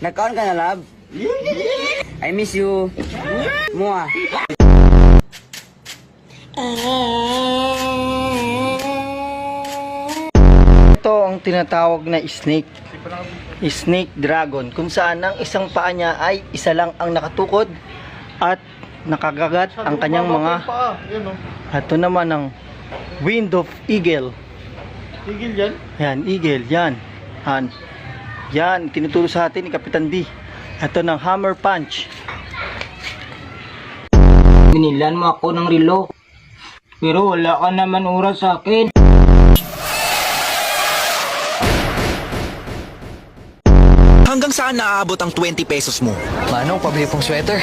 Nagkaon ka na, love? I miss you. Mua. Ito ang tinatawag na snake. Snake dragon. Kung saan ang isang paa niya ay isa lang ang nakatukod at nakagagat ang kanyang mga. Ito naman ang wind of eagle. Tigil yan? Yan, eagle, yan. Yan, tinuturo sa atin ni Kapitan D. Ito ng hammer punch. Binilan mo ako ng relo. Pero wala ka naman oras sa akin. Hanggang saan naaabot ang 20 pesos mo? Manong, pabili pong sweater.